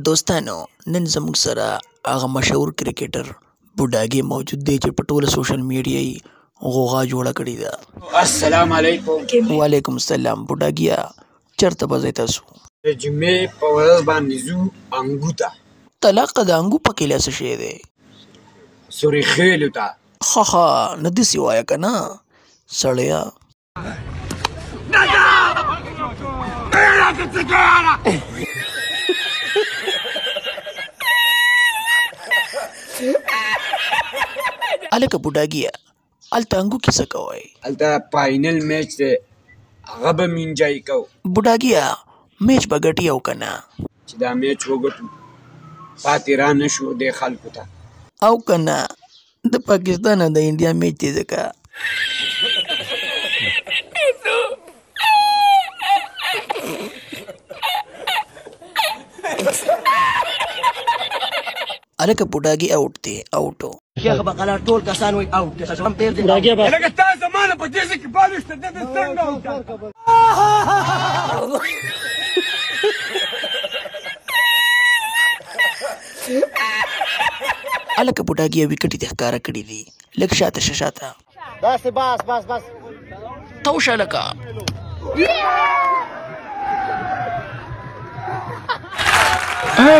دوستانو نن زموږ سره هغه مشهور کرکټر بوډاګي موجود دی چې په ټوله سوشل میډیا یې غوغا جوړه کړې ده. السلام علیکم. وعلیکم السلام. بوډاګیا چېرته به ځئ تاسو؟ د جمعې په ورځ باندې ځو انګو ته. طلاقه د انګو په کیله څه شی دی؟ سوري خیلو ته. ښه نه داسې وایه که نه سړیه. هلکه بوډاګیه هلته انګو کې څه کوئ؟ هلته فاینل میچ دی هغه به مې انجوی کوو. بوډاګیه میچ به ګټي او که نه؟ چې دا میچ وګټو پاتې را نه شو دې خلکو ته او که نه د پاکستان او د انډیا میچ دی ځکه. هلکه بوډاګي اوټ دی اوټو. شیخ بقاله ټول کسان وایي اوټ دی ښه پیر دی. لکه تا زمانه په دې ځای کې بالښت ته دې څنګه اوټه. هلکه بوډاګي ویکټ یې ښکاره کړي دي. لږ شاته شه شاته. داسې بس تو شه لکه.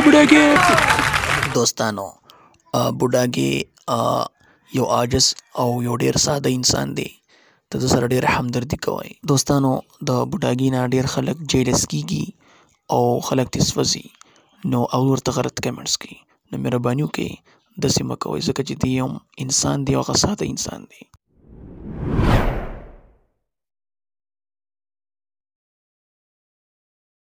بوډاګي دوستانو بوډاګي یو عاجز او یو ډیر ساده انسان دی. ته د سره ډیره همدردي کوئ. دوستانو د بوډاګي نه ډیر خلک جیلس کیږي او خلک ترې سوځي نو او ورته غلط کمنټس کوي. نو مهرباني وکړئ داسې مه کوئ ځکه چې دی یو انسان دی او هغه ساده انسان دی.